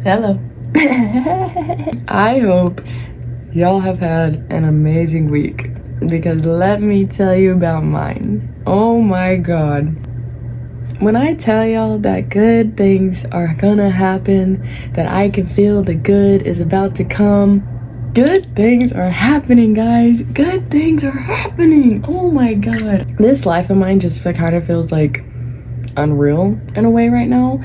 Hello. I hope y'all have had an amazing week, because let me tell you about mine. Oh my god. When I tell y'all that good things are gonna happen, that I can feel the good is about to come, good things are happening, guys. Good things are happening. Oh my god. This life of mine just kind of feels like unreal in a way right now.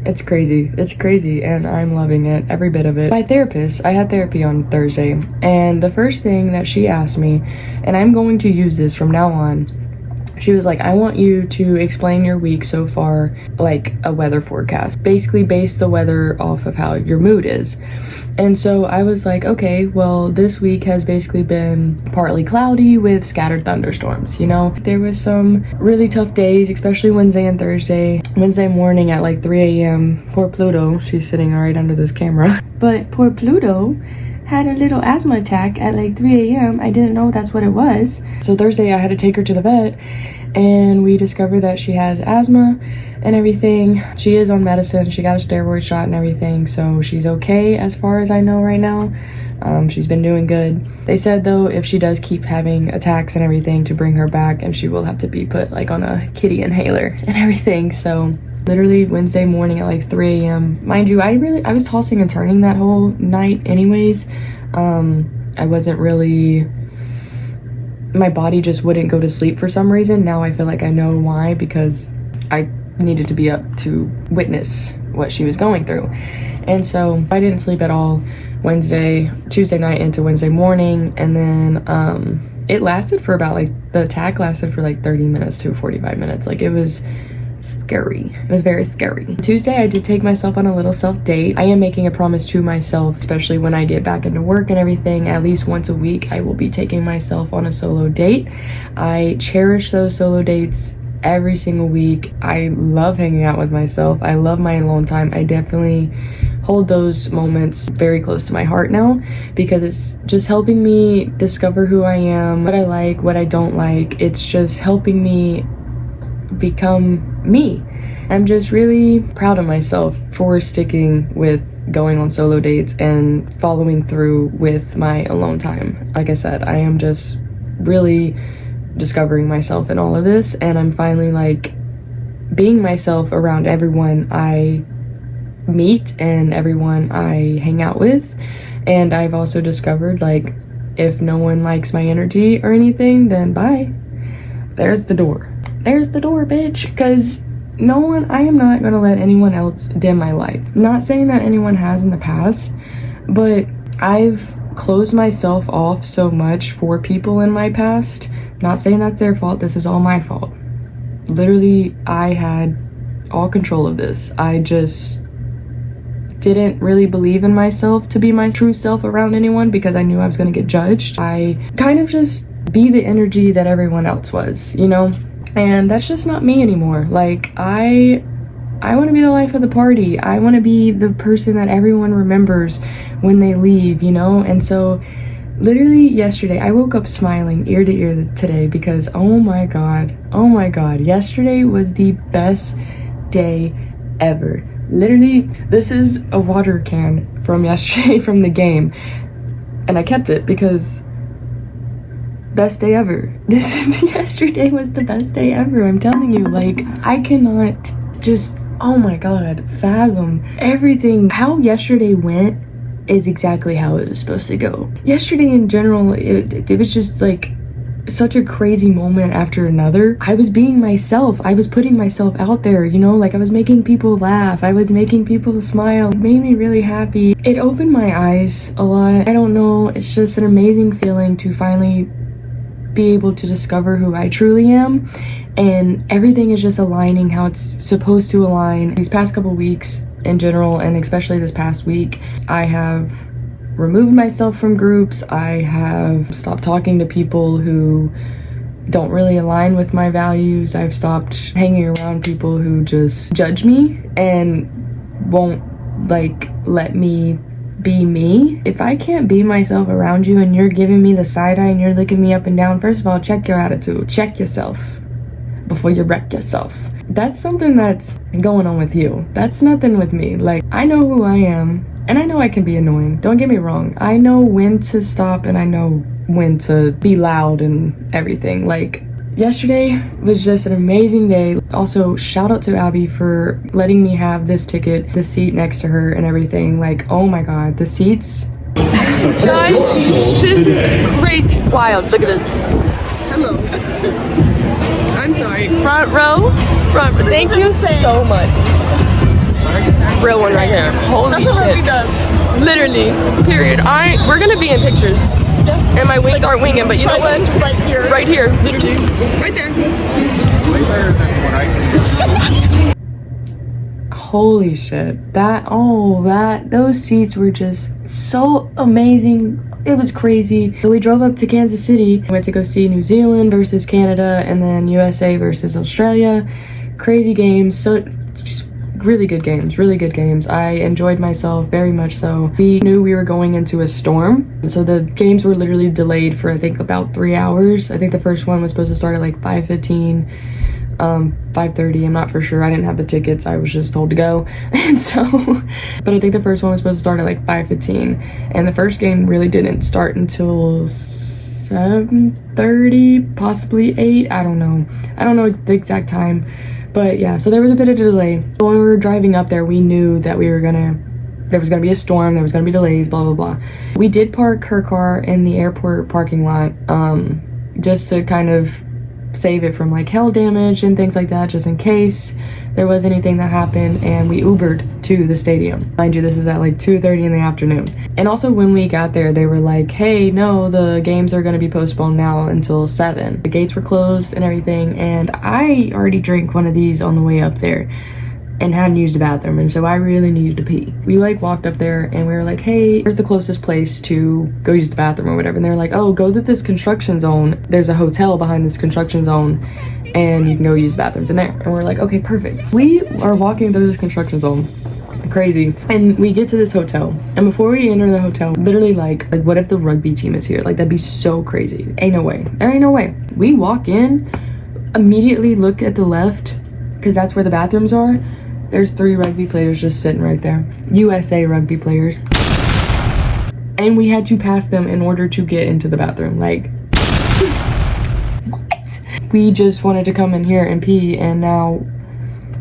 It's crazy, and I'm loving it, every bit of it. My therapist, I had therapy on Thursday, and the first thing that she asked me, and I'm going to use this from now on, she was like, I want you to explain your week so far like a weather forecast. Basically base the weather off of how your mood is. And so I was like, okay, well, this week has basically been partly cloudy with scattered thunderstorms, you know? There was some really tough days, especially Wednesday and Thursday. Wednesday morning at like 3 a.m. Poor Pluto, she's sitting right under this camera. But poor Pluto had a little asthma attack at like 3 a.m. I didn't know that's what it was. So Thursday I had to take her to the vet, and we discovered that she has asthma and everything. She is on medicine, she got a steroid shot and everything, so she's okay as far as I know right now. She's been doing good. They said though, if she does keep having attacks and everything, to bring her back, and she will have to be put like on a kitty inhaler and everything. So literally Wednesday morning at like 3 a.m. Mind you, I was tossing and turning that whole night anyways. I wasn't really, my body just wouldn't go to sleep for some reason. Now I feel like I know why, because I needed to be up to witness what she was going through. And so I didn't sleep at all Tuesday night into Wednesday morning, and then it lasted for about like, the attack lasted for like 30 minutes to 45 minutes. Like, it was scary. It was very scary. Tuesday I did take myself on a little self date. I am making a promise to myself, especially when I get back into work and everything, at least once a week I will be taking myself on a solo date. I cherish those solo dates every single week. I love hanging out with myself. I love my alone time. I definitely hold those moments very close to my heart now, because it's just helping me discover who I am, what I like, what I don't like. It's just helping me become me. I'm just really proud of myself for sticking with going on solo dates and following through with my alone time. Like I said, I am just really discovering myself in all of this, and I'm finally like being myself around everyone I meet and everyone I hang out with. And I've also discovered, like, if no one likes my energy or anything, then bye. There's the door, bitch. Because I am not gonna let anyone else dim my light. Not saying that anyone has in the past, but I've closed myself off so much for people in my past. Not saying that's their fault, this is all my fault. Literally, I had all control of this. I just didn't really believe in myself to be my true self around anyone, because I knew I was gonna get judged. I kind of just be the energy that everyone else was, you know? And that's just not me anymore. Like, I want to be the life of the party. I want to be the person that everyone remembers when they leave, you know? And so literally yesterday, I woke up smiling ear to ear today, because oh my god, yesterday was the best day ever. Literally, this is a water can from yesterday from the game, and I kept it because best day ever. Yesterday was the best day ever. I'm telling you, like, I cannot just, oh my god, fathom everything. How yesterday went is exactly how it was supposed to go. Yesterday in general, it was just like such a crazy moment after another. I was being myself. I was putting myself out there, you know? Like, I was making people laugh. I was making people smile. It made me really happy. It opened my eyes a lot. I don't know. It's just an amazing feeling to finally be able to discover who I truly am, and everything is just aligning how it's supposed to align. These past couple weeks in general, and especially this past week, I have removed myself from groups. I have stopped talking to people who don't really align with my values. I've stopped hanging around people who just judge me and won't like let me be me. If I can't be myself around you and you're giving me the side eye and you're looking me up and down, first of all, check your attitude. Check yourself before you wreck yourself. that's something that's going on with you. That's nothing with me. Like, I know who I am, and I know I can be annoying. Don't get me wrong. I know when to stop, and I know when to be loud and everything. Like, yesterday was just an amazing day. Also, shout out to Abby for letting me have this ticket, the seat next to her and everything. Like, oh my god, the seats. Guys, this is crazy. Wild. Look at this. Hello. I'm sorry. Front row. Thank you so much. Real one right here. Holy shit. That's what Ruby does. Literally. Period. We're gonna be in pictures. And my wings aren't winging, but you know what? Right here. Right here. Literally. Right there. Way better than what I can. Holy shit. Those seats were just so amazing. It was crazy. So we drove up to Kansas City. Went to go see New Zealand versus Canada, and then USA versus Australia. Crazy games. So just really good games. I enjoyed myself very much so. We knew we were going into a storm, so the games were literally delayed for I think about 3 hours. I think the first one was supposed to start at like 5:15, 5:30. I'm not for sure. I didn't have the tickets. I was just told to go. And so, but I think the first one was supposed to start at like 5:15, and the first game really didn't start until 7:30, possibly 8. I don't know the exact time. But yeah, so there was a bit of a delay. When we were driving up there, we knew that there was gonna be a storm, there was gonna be delays, blah, blah, blah. We did park her car in the airport parking lot, just to kind of save it from like hail damage and things like that, just in case there was anything that happened. And we Ubered to the stadium. Mind you, this is at like 2:30 in the afternoon. And also when we got there, they were like, hey, no, the games are gonna be postponed now until 7. The gates were closed and everything, and I already drank one of these on the way up there and hadn't used the bathroom, and so I really needed to pee. We like walked up there and we were like, hey, where's the closest place to go use the bathroom or whatever? And they were like, oh, go to this construction zone. There's a hotel behind this construction zone and you can go use the bathrooms in there. And we're like, okay, perfect. We are walking through this construction zone. Crazy. And we get to this hotel, and before we enter the hotel, literally like what if the rugby team is here? Like, that'd be so crazy. Ain't no way. There ain't no way. We walk in, immediately look at the left, because that's where the bathrooms are. There's 3 rugby players just sitting right there. USA rugby players. And we had to pass them in order to get into the bathroom. Like, what? We just wanted to come in here and pee, and now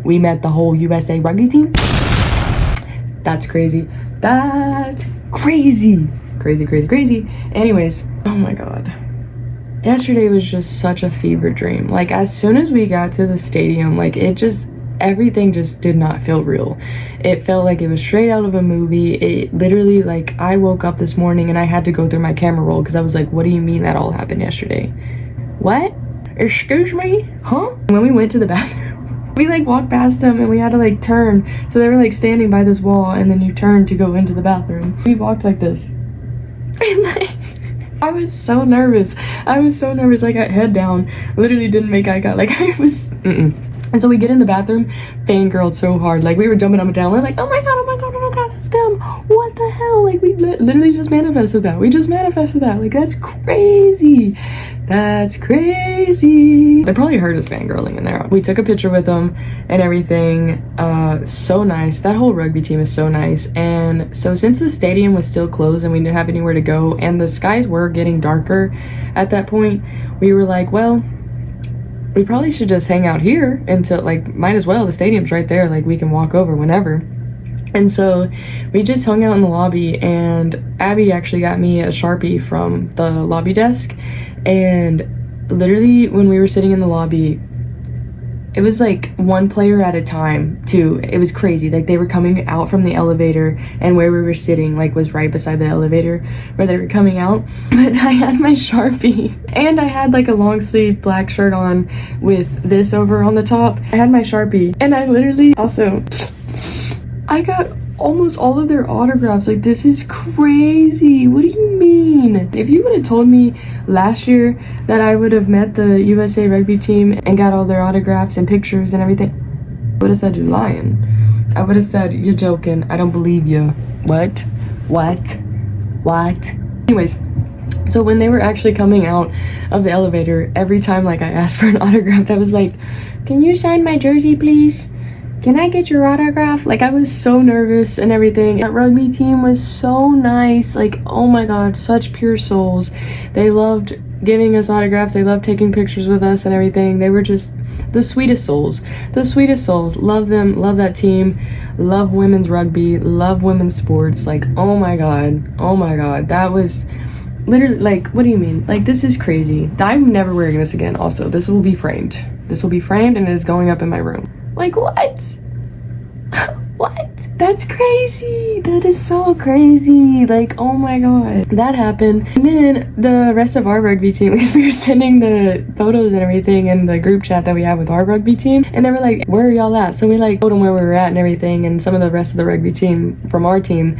we met the whole USA rugby team. That's crazy. That's crazy. Crazy. Anyways, oh my god. Yesterday was just such a fever dream. Like, as soon as we got to the stadium, like, everything just did not feel real. It felt like it was straight out of a movie. It literally, like, I woke up this morning and I had to go through my camera roll because I was like, what do you mean that all happened yesterday? What? Excuse me? Huh? When we went to the bathroom, we like walked past them and we had to like turn. So they were like standing by this wall, and then you turn to go into the bathroom. We walked like this. And like, I was so nervous. I got head down. Literally didn't make eye contact. Like, I was... And so we get in the bathroom, fangirled so hard. Like, we were jumping up and down. We're like, oh my god, that's them. What the hell? Like, we literally just manifested that. Like, that's crazy. They probably heard us fangirling in there. We took a picture with them and everything. So nice. That whole rugby team is so nice. And so since the stadium was still closed and we didn't have anywhere to go, and the skies were getting darker at that point, we were like, well, we probably should just hang out here until, like, might as well. The stadium's right there. Like, we can walk over whenever. And so we just hung out in the lobby, and Abby actually got me a Sharpie from the lobby desk. And literally when we were sitting in the lobby, it was like one player at a time too. It was crazy. Like, they were coming out from the elevator, and where we were sitting like was right beside the elevator where they were coming out. But I had my Sharpie, and I had like a long sleeve black shirt on with this over on the top. I had my Sharpie, and I literally also, I got almost all of their autographs. Like, this is crazy. What do you mean? If you would have told me last year that I would have met the USA rugby team and got all their autographs and pictures and everything, I would have said you're lying. I would have said you're joking. I don't believe you. What? Anyways, So when they were actually coming out of the elevator, every time like I asked for an autograph, I was like, can you sign my jersey, please? Can I get your autograph? Like, I was so nervous and everything. That rugby team was so nice. Like, oh my God, such pure souls. They loved giving us autographs. They loved taking pictures with us and everything. They were just the sweetest souls. The sweetest souls. Love them. Love that team. Love women's rugby. Love women's sports. Like, oh my God. Oh my God. That was literally, like, what do you mean? Like, this is crazy. I'm never wearing this again. Also, this will be framed. This will be framed and it is going up in my room. Like, what? What? That's crazy. That is so crazy. Like, oh my God. That happened. And then the rest of our rugby team, because we were sending the photos and everything in the group chat that we have with our rugby team, and they were like, where are y'all at? So we like told them where we were at and everything, and some of the rest of the rugby team from our team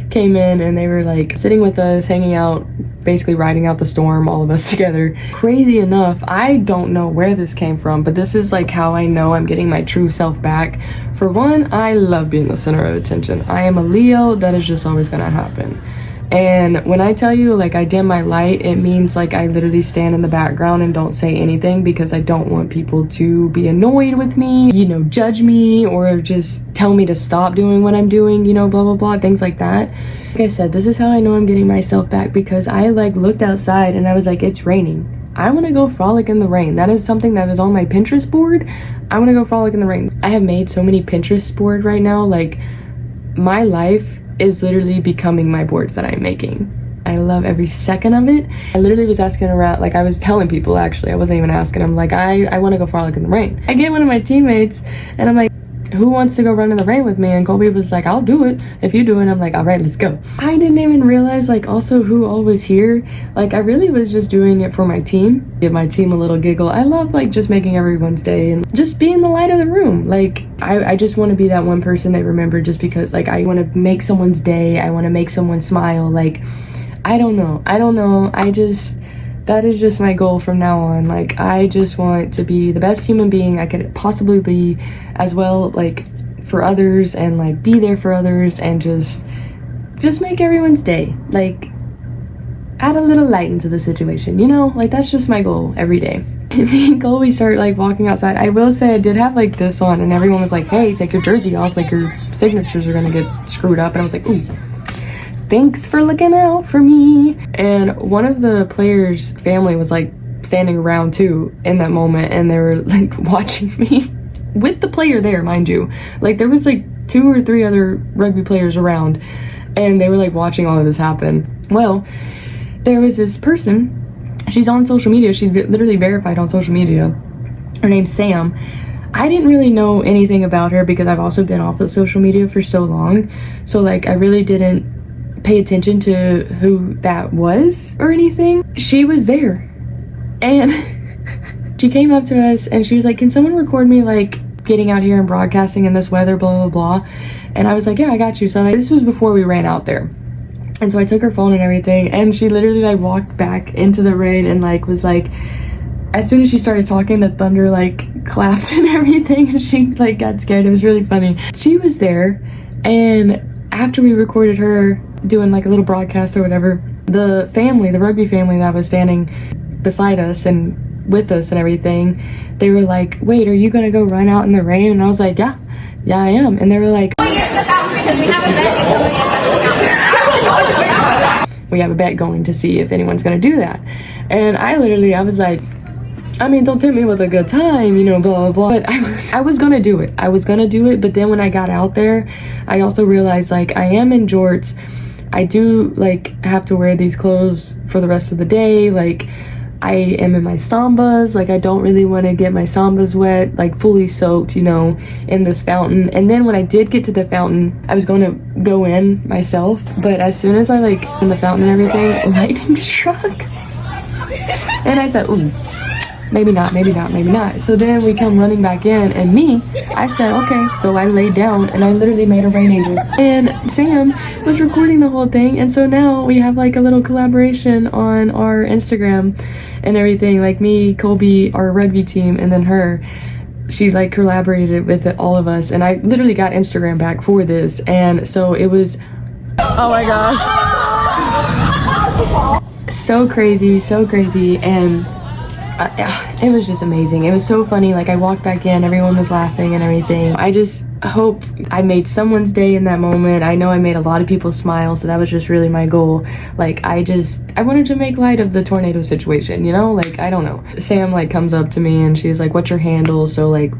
came in and they were like sitting with us, hanging out, basically riding out the storm, all of us together. Crazy enough, I don't know where this came from, but this is like how I know I'm getting my true self back. For one, I love being the center of attention. I am a Leo. That is just always gonna happen. And when I tell you like I dim my light, it means like I literally stand in the background and don't say anything because I don't want people to be annoyed with me, you know, judge me or just tell me to stop doing what I'm doing, you know, blah, blah, blah, things like that. Like I said, this is how I know I'm getting myself back because I like looked outside and I was like, it's raining. I want to go frolic in the rain. That is something that is on my Pinterest board. I want to go frolic in the rain. I have made so many Pinterest boards right now. Like, my life is literally becoming my boards that I'm making. I love every second of it. I literally was asking around, like I was telling people actually, I wasn't even asking. I'm like, I want to go frolic in the rain. I get one of my teammates and I'm like, who wants to go run in the rain with me? And Colby was like, I'll do it if you do it. I'm like, all right, let's go. I didn't even realize like also who all was here. Like I really was just doing it for my team, give my team a little giggle. I love like just making everyone's day and just being the light of the room. Like I just want to be that one person they remember just because like I want to make someone's day. I want to make someone smile. Like, I don't know. That is just my goal from now on. Like, I just want to be the best human being I could possibly be as well, like, for others and, like, be there for others and just make everyone's day. Like, add a little light into the situation, you know? Like, that's just my goal every day. Me and Colby start, like, walking outside. I will say I did have, like, this on and everyone was like, hey, take your jersey off. Like, your signatures are gonna get screwed up. And I was like, ooh. Thanks for looking out for me. And one of the players' family was like standing around too in that moment and they were like watching me with the player there, mind you. Like there was like 2 or 3 other rugby players around and they were like watching all of this happen. Well, there was this person, she's on social media, she's literally verified on social media. Her name's Sam. I didn't really know anything about her because I've also been off of social media for so long. So like I really didn't pay attention to who that was or anything. She was there and she came up to us and she was like, can someone record me like getting out here and broadcasting in this weather, blah blah blah. And I was like, yeah, I got you. So like, this was before we ran out there, and so I took her phone and everything and she literally like walked back into the rain and like was like, as soon as she started talking, the thunder like clapped and everything and she like got scared. It was really funny. She was there, and after we recorded her doing like a little broadcast or whatever, the family, the rugby family that was standing beside us and with us and everything, they were like, wait, are you gonna go run out in the rain? And I was like, yeah I am. And they were like, we have a bet going to see if anyone's gonna do that. And I was like, I mean, don't tempt me with a good time, you know, blah, blah, blah. But I was gonna do it. But then when I got out there, I also realized, like, I am in jorts. I do, like, have to wear these clothes for the rest of the day. Like, I am in my Sambas. Like, I don't really want to get my Sambas wet, like, fully soaked, you know, in this fountain. And then when I did get to the fountain, I was going to go in myself. But as soon as I, like, in the fountain and everything, lightning struck. And I said, ooh. Maybe not. So then we come running back in and I said, okay. So I laid down and I literally made a rain angel. And Sam was recording the whole thing. And so now we have like a little collaboration on our Instagram and everything. Like me, Colby, our rugby team, and then her. She like collaborated with all of us. And I literally got Instagram back for this. And so it was, oh my gosh. so crazy, so crazy. And it was just amazing. It was so funny. Like, I walked back in, everyone was laughing and everything. I just hope I made someone's day in that moment. I know I made a lot of people smile, so that was just really my goal. Like, I wanted to make light of the tornado situation, you know? Like, I don't know. Sam, like, comes up to me and she's like, what's your handle? So, like,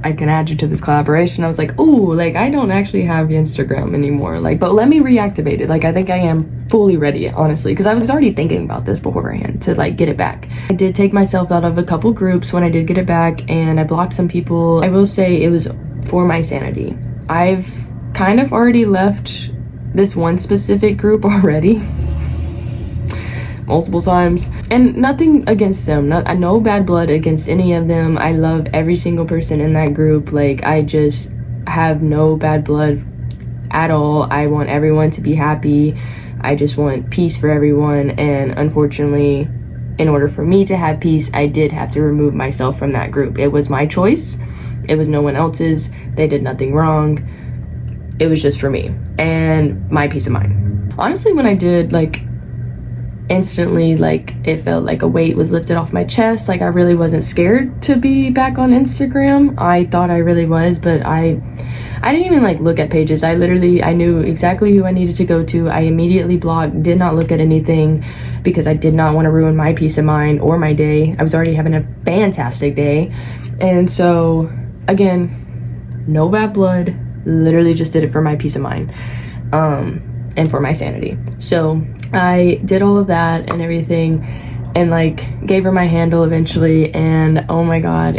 I can add you to this collaboration. I was like, ooh, like, I don't actually have Instagram anymore. Like, but let me reactivate it. Like, I think I am fully ready, honestly, because I was already thinking about this beforehand to, like, get it back. I did take myself out of a couple groups when I did get it back, and I blocked some people. I will say it was for my sanity. I've kind of already left this one specific group already. Multiple times, and nothing against them, no bad blood against any of them. I love every single person in that group. Like, I just have no bad blood at all. I want everyone to be happy. I just want peace for everyone, and unfortunately, in order for me to have peace, I did have to remove myself from that group. It was my choice. It was no one else's. They did nothing wrong. It was just for me and my peace of mind. Honestly, when I did, like, instantly, like, it felt like a weight was lifted off my chest. Like, I really wasn't scared to be back on Instagram. I thought I really was, but I didn't even, like, look at pages. I knew exactly who I needed to go to. I immediately blocked, did not look at anything, because I did not want to ruin my peace of mind or my day. I was already having a fantastic day. And so, again, no bad blood, literally just did it for my peace of mind, and for my sanity. So I did all of that and everything, and, like, gave her my handle eventually. And oh my god,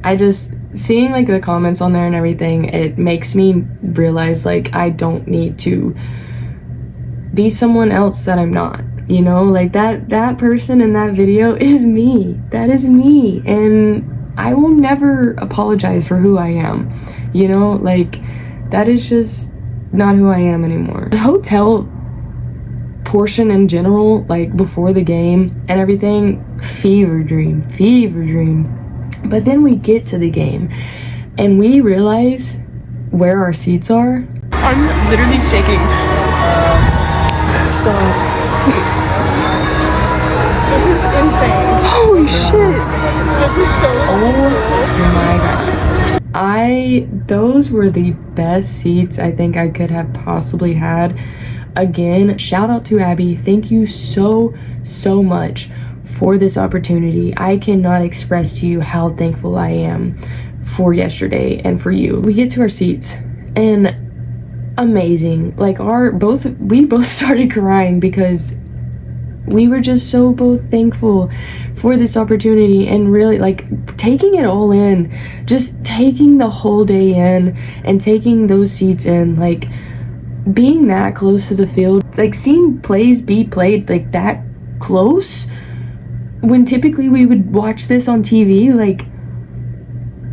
I just seeing, like, the comments on there and everything, it makes me realize, like, I don't need to be someone else that I'm not, you know? Like, that person in that video is me. That is me, and I will never apologize for who I am, you know? Like, that is just not who I am anymore. The hotel portion in general, like, before the game and everything, fever dream. But then we get to the game and we realize where our seats are. I'm literally shaking. Stop. This is insane. Holy shit. This is so Oh my god. Those were the best seats I think I could have possibly had. Again, shout out to Abby. Thank you so much for this opportunity. I cannot express to you how thankful I am for yesterday and for you. We get to our seats and amazing. Like, we both started crying because we were just so both thankful for this opportunity, and really, like, taking it all in, just taking the whole day in and taking those seats in, like, being that close to the field, like, seeing plays be played, like, that close, when typically we would watch this on TV. Like,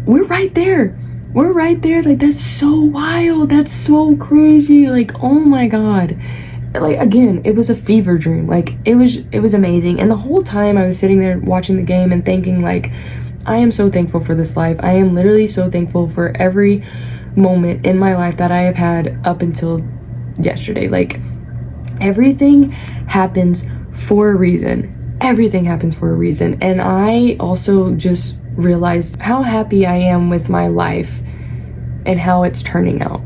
we're right there, like, that's so wild, that's so crazy, like, oh my god. Like, again, it was a fever dream. Like, it was amazing. And the whole time I was sitting there watching the game and thinking, like, I am so thankful for this life. I am literally so thankful for every moment in my life that I have had up until yesterday. Like, everything happens for a reason. Everything happens for a reason. And I also just realized how happy I am with my life and how it's turning out.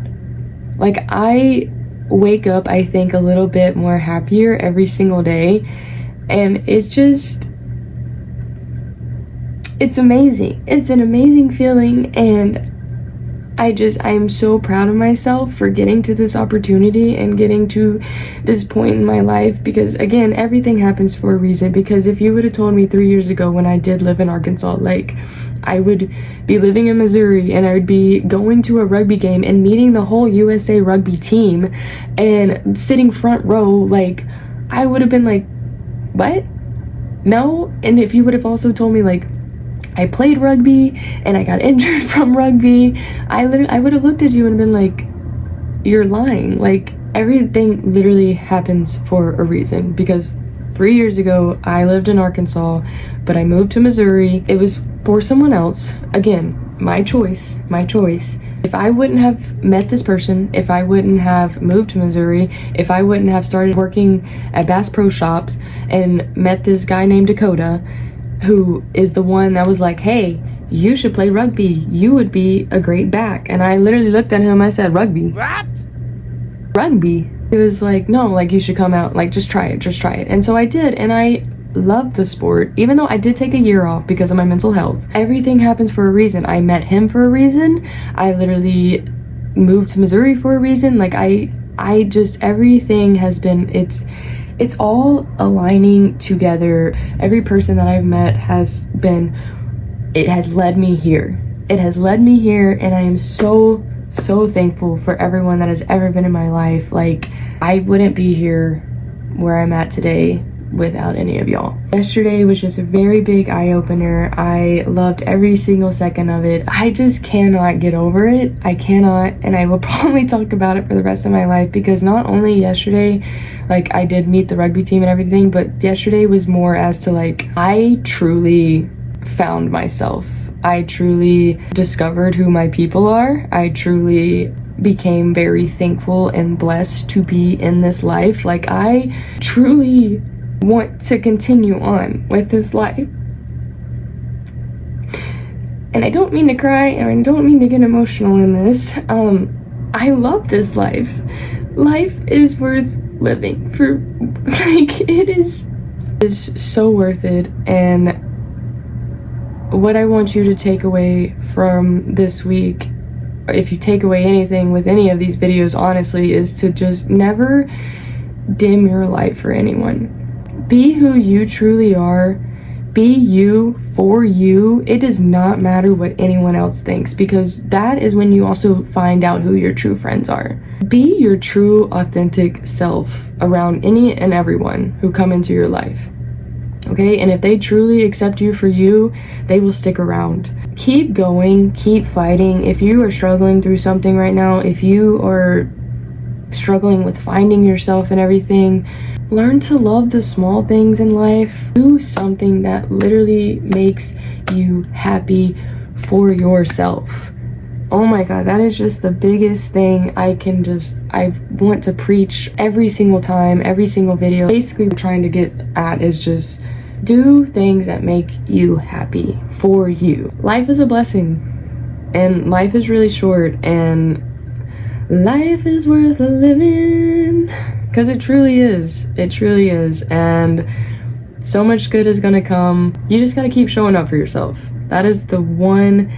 Like, I wake up, I think, a little bit more happier every single day, and it's amazing. It's an amazing feeling, and I am so proud of myself for getting to this opportunity and getting to this point in my life, because, again, everything happens for a reason. Because if you would have told me 3 years ago, when I did live in Arkansas, like, I would be living in Missouri and I would be going to a rugby game and meeting the whole USA rugby team and sitting front row, like, I would have been like, what? No? And if you would have also told me, like, I played rugby and I got injured from rugby, I would have looked at you and been like, you're lying. Like, everything literally happens for a reason. Because 3 years ago, I lived in Arkansas, but I moved to Missouri. It was for someone else. Again, my choice. If I wouldn't have met this person, if I wouldn't have moved to Missouri, if I wouldn't have started working at Bass Pro Shops and met this guy named Dakota, who is the one that was like, hey, you should play rugby. You would be a great back. And I literally looked at him, I said, rugby? What? Rugby? He was like, no, like you should come out, like just try it. And so I did, and I loved the sport, even though I did take a year off because of my mental health. Everything happens for a reason. I met him for a reason. I literally moved to Missouri for a reason. Like I just, everything has been, it's all aligning together. Every person that I've met has been, it has led me here. It has led me here, and I am so thankful for everyone that has ever been in my life. Like, I wouldn't be here where I'm at today without any of y'all. Yesterday was just a very big eye-opener. I loved every single second of it. I just cannot get over it. I cannot, and I will probably talk about it for the rest of my life, because not only yesterday, like, I did meet the rugby team and everything, but yesterday was more as to, like, I truly found myself. I truly discovered who my people are. I truly became very thankful and blessed to be in this life. Like, I truly want to continue on with this life. And I don't mean to cry, and I don't mean to get emotional in this. I love this life. Life is worth living for, like, it is so worth it. And what I want you to take away from this week, if you take away anything with any of these videos, honestly, is to just never dim your light for anyone. Be who you truly are. Be you for you. It does not matter what anyone else thinks, because that is when you also find out who your true friends are. Be your true, authentic self around any and everyone who come into your life. Okay, and if they truly accept you for you, they will stick around. Keep going, keep fighting. If you are struggling through something right now, if you are struggling with finding yourself and everything, learn to love the small things in life. Do something that literally makes you happy for yourself. Oh my God, that is just the biggest thing I want to preach every single time, every single video. Basically, what I'm trying to get at is just do things that make you happy for you. Life is a blessing, and life is really short, and life is worth a living, because it truly is. It truly is. And so much good is gonna come. You just gotta keep showing up for yourself. That is the one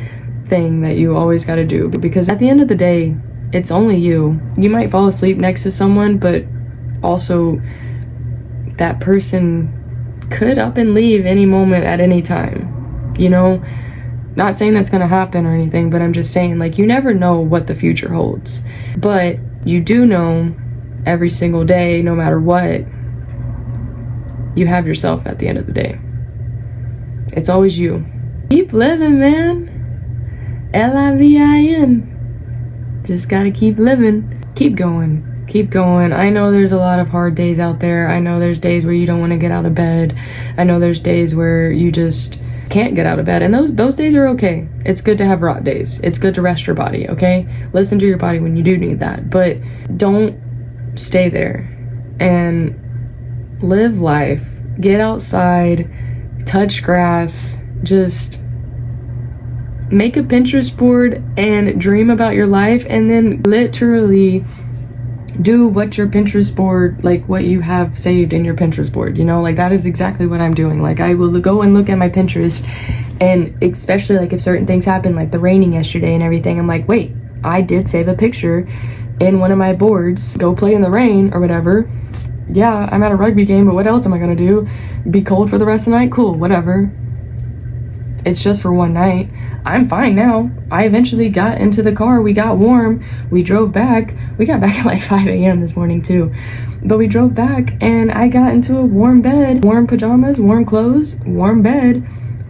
thing that you always gotta do, because at the end of the day, it's only you. You might fall asleep next to someone, but also that person could up and leave any moment at any time. You know, not saying that's gonna happen or anything, but I'm just saying, like, you never know what the future holds. But you do know every single day, no matter what, you have yourself at the end of the day. It's always you. Keep living, man. Livin. Just gotta keep living. Keep going. Keep going. I know there's a lot of hard days out there. I know there's days where you don't want to get out of bed. I know there's days where you just can't get out of bed, and those days are okay. It's good to have rot days. It's good to rest your body, okay? Listen to your body when you do need that, but don't stay there, and live life. Get outside, touch grass, just make a Pinterest board and dream about your life, and then literally do what your Pinterest board, like what you have saved in your Pinterest board, you know, like that is exactly what I'm doing. Like, I will go and look at my Pinterest, and especially like if certain things happen, like the raining yesterday and everything, I'm like, wait, I did save a picture in one of my boards. Go play in the rain or whatever. Yeah, I'm at a rugby game, but what else am I gonna do? Be cold for the rest of the night? Cool, whatever. It's just for one night. I'm fine now. I eventually got into the car. We got warm. We drove back. We got back at like 5 a.m. this morning too. But we drove back, and I got into a warm bed, warm pajamas, warm clothes, warm bed,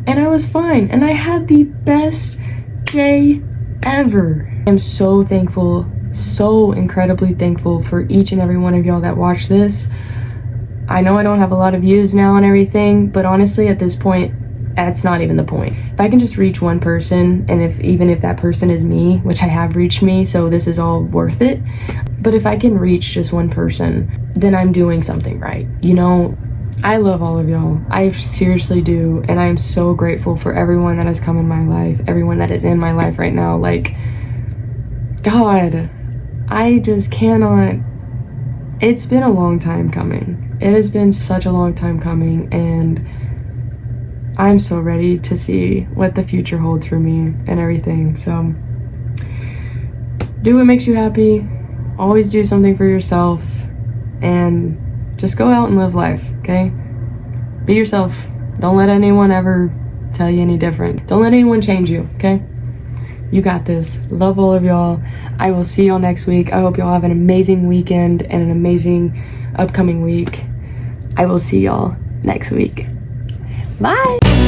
and I was fine. And I had the best day ever. I'm so thankful, so incredibly thankful for each and every one of y'all that watch this. I know I don't have a lot of views now and everything, but honestly, at this point, that's not even the point. If I can just reach one person, and even if that person is me, which I have reached me, so this is all worth it. But if I can reach just one person, then I'm doing something right. You know, I love all of y'all. I seriously do. And I am so grateful for everyone that has come in my life, everyone that is in my life right now. Like, God, I just cannot. It's been a long time coming. It has been such a long time coming, and I'm so ready to see what the future holds for me and everything. So do what makes you happy. Always do something for yourself, and just go out and live life, okay? Be yourself. Don't let anyone ever tell you any different. Don't let anyone change you, okay? You got this. Love all of y'all. I will see y'all next week. I hope y'all have an amazing weekend and an amazing upcoming week. I will see y'all next week. Bye.